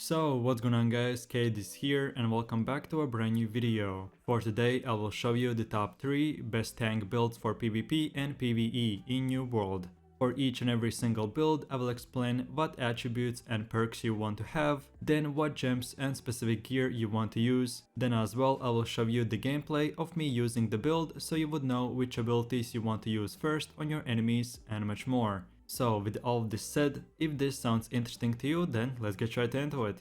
So what's going on guys, Kade is here and welcome back to a brand new video. For today I will show you the top 3 best tank builds for PvP and PvE in New World. For each and every single build I will explain what attributes and perks you want to have, then what gems and specific gear you want to use, then as well I will show you the gameplay of me using the build so you would know which abilities you want to use first on your enemies and much more. So with all of this said, if this sounds interesting to you, then let's get right into it.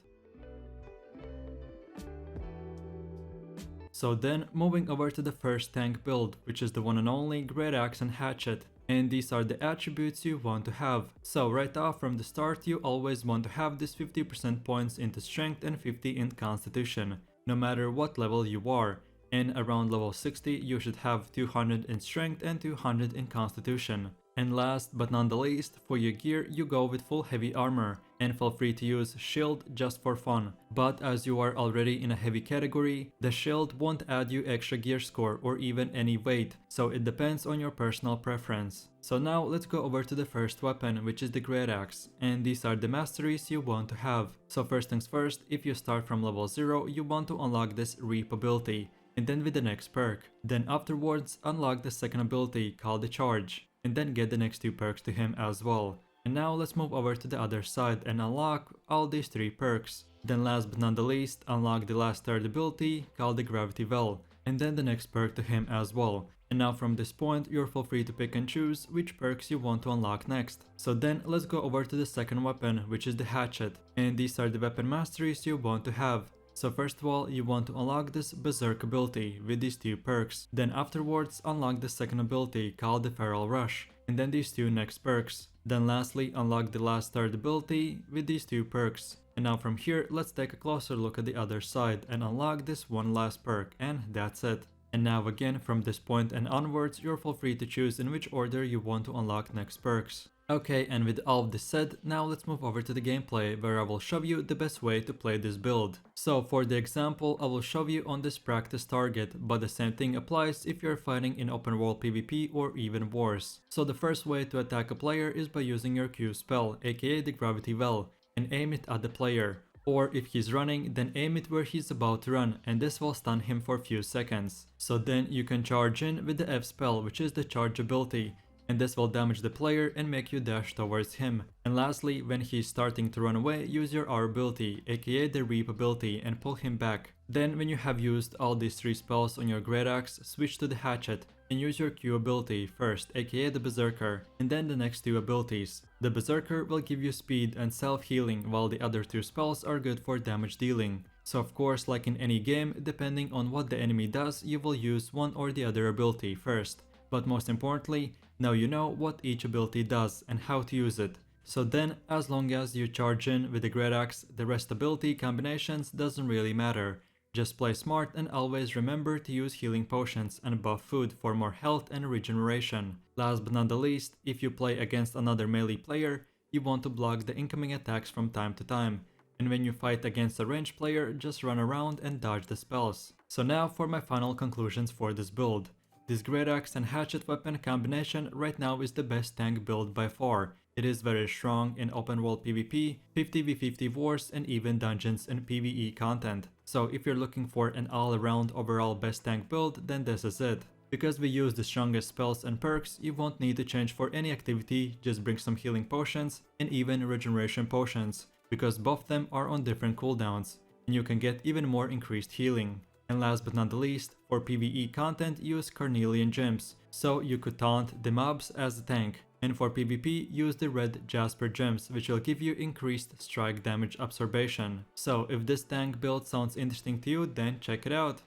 So then, moving over to the first tank build, which is the one and only Great Axe and Hatchet. And these are the attributes you want to have. So right off from the start, you always want to have this 50% points into strength and 50 in constitution, no matter what level you are. And around level 60 you should have 200 in strength and 200 in constitution. And last but not the least, for your gear you go with full heavy armor, and feel free to use shield just for fun. But as you are already in a heavy category, the shield won't add you extra gear score or even any weight, so it depends on your personal preference. So now let's go over to the first weapon, which is the Great Axe, and these are the masteries you want to have. So first things first, if you start from level 0 you want to unlock this Reap ability, and then with the next perk. Then afterwards unlock the second ability called the Charge, and then get the next 2 perks to him as well. And now let's move over to the other side and unlock all these 3 perks. Then last but not the least, unlock the last third ability called the Gravity Well, and then the next perk to him as well. And now from this point you're feel free to pick and choose which perks you want to unlock next. So then let's go over to the second weapon, which is the Hatchet, and these are the weapon masteries you want to have. So first of all, you want to unlock this Berserk ability with these 2 perks. Then afterwards unlock the second ability called the Feral Rush, and then these 2 next perks. Then lastly unlock the last third ability with these 2 perks. And now from here let's take a closer look at the other side and unlock this one last perk, and that's it. And now again from this point and onwards you're feel free to choose in which order you want to unlock next perks. Okay, and with all of this said, now let's move over to the gameplay where I will show you the best way to play this build. So for the example I will show you on this practice target, but the same thing applies if you're fighting in open world PvP or even wars. So the first way to attack a player is by using your Q spell, aka the Gravity Well, and aim it at the player. Or if he's running, then aim it where he's about to run, and this will stun him for a few seconds. So then you can charge in with the F spell, which is the charge ability, and this will damage the player and make you dash towards him. And lastly, when he's starting to run away, use your R ability, aka the Reap ability, and pull him back. Then when you have used all these 3 spells on your Great Axe, switch to the Hatchet and use your Q ability first, aka the Berserker, and then the next 2 abilities. The Berserker will give you speed and self-healing, while the other 2 spells are good for damage dealing. So of course, like in any game, depending on what the enemy does, you will use one or the other ability first. But most importantly, now you know what each ability does and how to use it. So then, as long as you charge in with the Great Axe, the rest ability combinations doesn't really matter. Just play smart and always remember to use healing potions and buff food for more health and regeneration. Last but not the least, if you play against another melee player, you want to block the incoming attacks from time to time. And when you fight against a ranged player, just run around and dodge the spells. So now for my final conclusions for this build. This Great Axe and Hatchet weapon combination right now is the best tank build by far. It is very strong in open world PvP, 50v50 wars, and even dungeons and PvE content. So if you're looking for an all-around overall best tank build, then this is it. Because we use the strongest spells and perks, you won't need to change for any activity, just bring some healing potions and even regeneration potions, because both of them are on different cooldowns, and you can get even more increased healing. And last but not the least, for PvE content use Carnelian gems, so you could taunt the mobs as a tank. And for PvP use the red Jasper gems, which will give you increased strike damage absorption. So if this tank build sounds interesting to you, then check it out.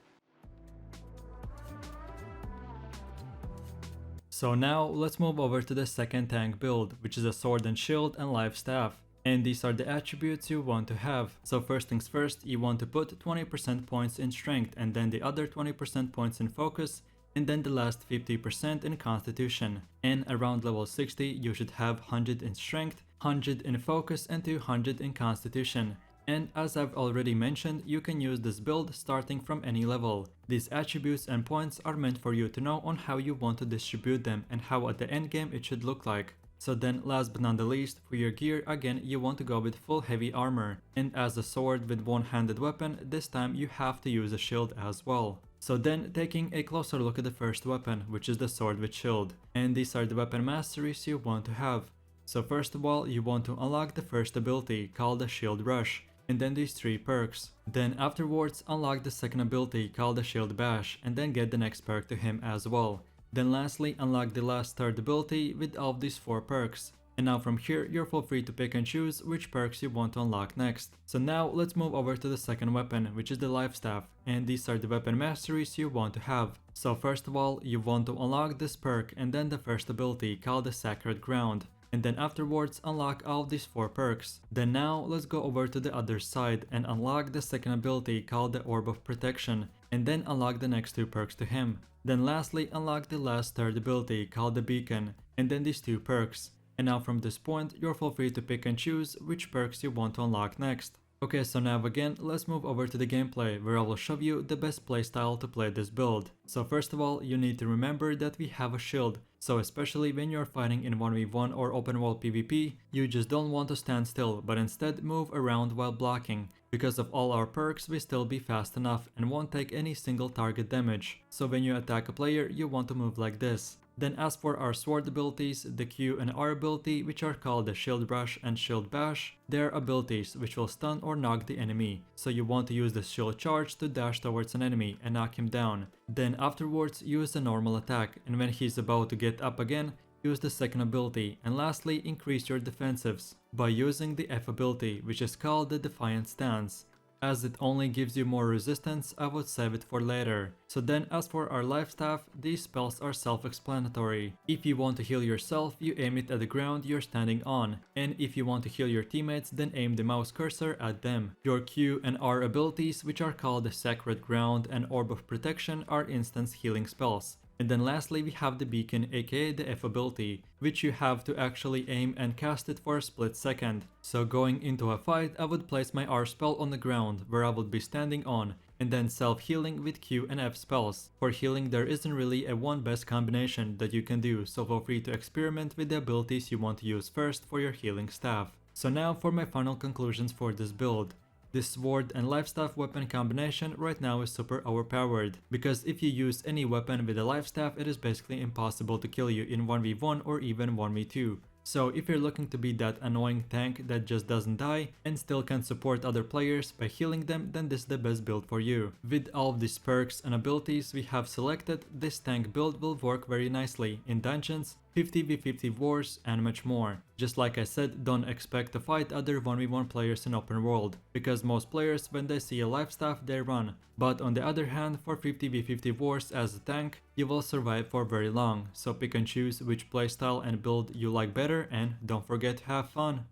So now let's move over to the second tank build, which is a sword and shield and life staff. And these are the attributes you want to have. So first things first, you want to put 20% points in strength, and then the other 20% points in focus, and then the last 50% in constitution. And around level 60 you should have 100 in strength, 100 in focus, and 200 in constitution. And as I've already mentioned, you can use this build starting from any level. These attributes and points are meant for you to know on how you want to distribute them and how at the end game it should look like. So then last but not the least, for your gear, again you want to go with full heavy armor, and as a sword with one-handed weapon, this time you have to use a shield as well. So then taking a closer look at the first weapon, which is the sword with shield, and these are the weapon masteries you want to have. So first of all, you want to unlock the first ability called the Shield Rush, and then these 3 perks. Then afterwards unlock the second ability called the Shield Bash, and then get the next perk to him as well. Then lastly unlock the last third ability with all of these 4 perks. And now from here you're full free to pick and choose which perks you want to unlock next. So now let's move over to the second weapon, which is the Life Staff, and these are the weapon masteries you want to have. So first of all, you want to unlock this perk and then the first ability called the Sacred Ground. And then afterwards unlock all of these 4 perks. Then now let's go over to the other side and unlock the second ability called the Orb of Protection, and then unlock the next 2 perks to him. Then lastly unlock the last third ability called the Beacon, and then these 2 perks. And now from this point you're full free to pick and choose which perks you want to unlock next. Okay, so now again let's move over to the gameplay, where I will show you the best playstyle to play this build. So first of all, you need to remember that we have a shield, so especially when you're fighting in 1v1 or open world PvP, you just don't want to stand still but instead move around while blocking. Because of all our perks, we still be fast enough and won't take any single target damage. So when you attack a player, you want to move like this. Then as for our sword abilities, the Q and R ability, which are called the Shield Rush and Shield Bash, they are abilities which will stun or knock the enemy. So you want to use the Shield Charge to dash towards an enemy and knock him down. Then afterwards use the normal attack, and when he's about to get up again, use the second ability, and lastly increase your defensives by using the F ability, which is called the Defiant Stance. As it only gives you more resistance, I would save it for later. So then as for our life staff, these spells are self-explanatory. If you want to heal yourself, you aim it at the ground you're standing on, and if you want to heal your teammates, then aim the mouse cursor at them. Your Q and R abilities, which are called the Sacred Ground and Orb of Protection, are instance healing spells. And then lastly we have the Beacon, aka the F ability, which you have to actually aim and cast it for a split second. So going into a fight, I would place my R spell on the ground where I would be standing on, and then self-healing with Q and F spells. For healing there isn't really a one best combination that you can do, so feel free to experiment with the abilities you want to use first for your healing staff. So now for my final conclusions for this build. This sword and life staff weapon combination right now is super overpowered, because if you use any weapon with a life staff, it is basically impossible to kill you in 1v1 or even 1v2. So if you're looking to be that annoying tank that just doesn't die and still can support other players by healing them, then this is the best build for you. With all of these perks and abilities we have selected, this tank build will work very nicely in dungeons, 50v50 wars and much more. Just like I said, don't expect to fight other 1v1 players in open world, because most players when they see a life staff they run. But on the other hand, for 50v50 wars as a tank, you will survive for very long, so pick and choose which playstyle and build you like better, and don't forget to have fun.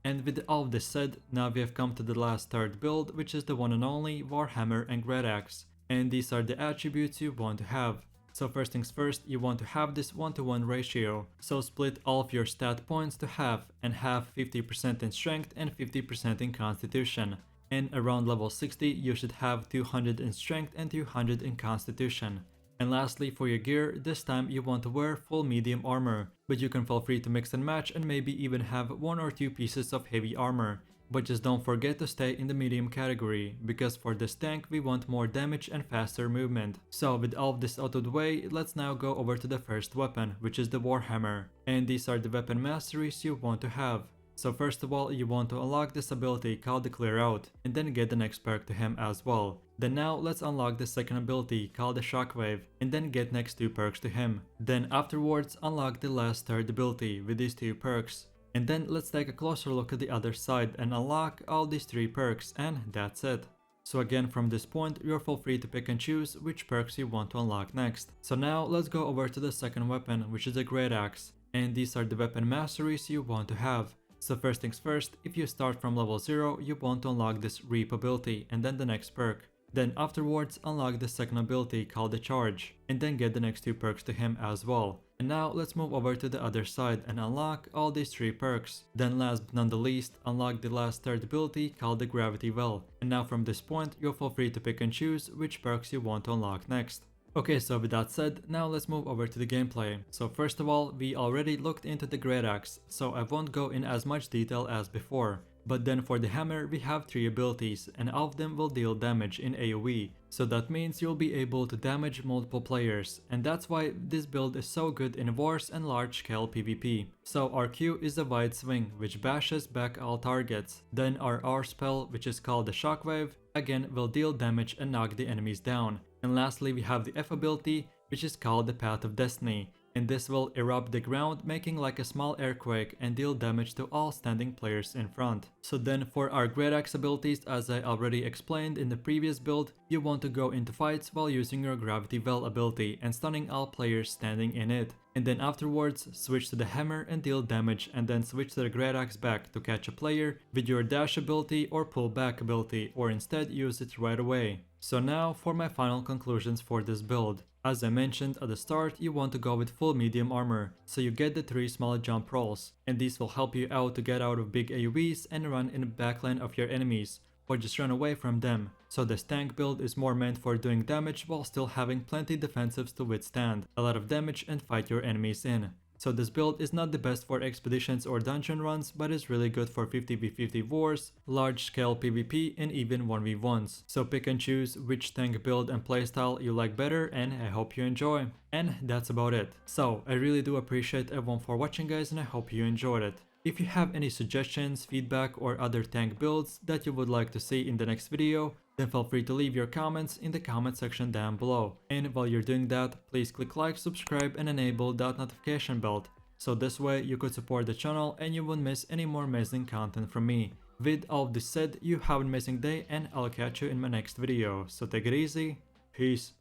And with all of this said, now we have come to the last third build, which is the one and only Warhammer and Great Axe. And these are the attributes you want to have. So first things first, you want to have this 1:1 ratio. So split all of your stat points to half, and have 50% in strength and 50% in constitution. And around level 60 you should have 200 in strength and 200 in constitution. And lastly, for your gear, this time you want to wear full medium armor, but you can feel free to mix and match and maybe even have 1 or 2 pieces of heavy armor. But just don't forget to stay in the medium category, because for this tank we want more damage and faster movement. So with all of this out of the way, let's now go over to the first weapon, which is the Warhammer. And these are the weapon masteries you want to have. So first of all, you want to unlock this ability called the Clear Out, and then get the next perk to him as well. Then now let's unlock the second ability called the Shockwave, and then get next 2 perks to him. Then afterwards unlock the last third ability with these 2 perks. And then let's take a closer look at the other side and unlock all these 3 perks, and that's it. So again, from this point you're full free to pick and choose which perks you want to unlock next. So now let's go over to the second weapon, which is the Great Axe, and these are the weapon masteries you want to have. So first things first, if you start from level 0, you want to unlock this Reap ability and then the next perk. Then afterwards unlock the second ability called the Charge, and then get the next 2 perks to him as well. And now let's move over to the other side and unlock all these 3 perks. Then last but not the least, unlock the last third ability called the Gravity Well. And now from this point, you'll feel free to pick and choose which perks you want to unlock next. Okay, so with that said, now let's move over to the gameplay. So first of all, we already looked into the great axe, so I won't go in as much detail as before. But then for the hammer, we have 3 abilities, and all of them will deal damage in AoE. So that means you'll be able to damage multiple players, and that's why this build is so good in wars and large scale PvP. So our Q is a wide swing, which bashes back all targets. Then our R spell, which is called the shockwave, again will deal damage and knock the enemies down. And lastly, we have the F ability, which is called the Path of Destiny, and this will erupt the ground, making like a small earthquake and deal damage to all standing players in front. So then for our Great Axe abilities, as I already explained in the previous build, you want to go into fights while using your Gravity Well ability and stunning all players standing in it. And then afterwards, switch to the hammer and deal damage, and then switch to the Great Axe back to catch a player with your dash ability or pull back ability, or instead use it right away. So now for my final conclusions for this build. As I mentioned at the start, you want to go with full medium armor, so you get the 3 small jump rolls, and these will help you out to get out of big AoEs and run in the backline of your enemies, or just run away from them. So this tank build is more meant for doing damage while still having plenty defensives to withstand a lot of damage and fight your enemies in. So this build is not the best for expeditions or dungeon runs, but is really good for 50v50 wars, large scale PvP, and even 1v1s. So pick and choose which tank build and playstyle you like better, and I hope you enjoy. And that's about it. So I really do appreciate everyone for watching, guys, and I hope you enjoyed it. If you have any suggestions, feedback, or other tank builds that you would like to see in the next video, then feel free to leave your comments in the comment section down below. And while you're doing that, please click like, subscribe, and enable that notification bell, so this way you could support the channel and you won't miss any more amazing content from me. With all of this said, you have an amazing day, and I'll catch you in my next video. So take it easy, peace.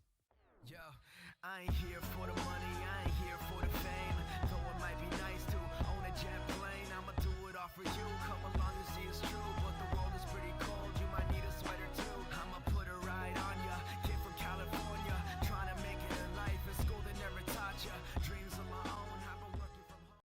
Yo, I ain't here for the money, I ain't here for the fame. Though it might be nice to own a jet plane, I'ma do it all for you.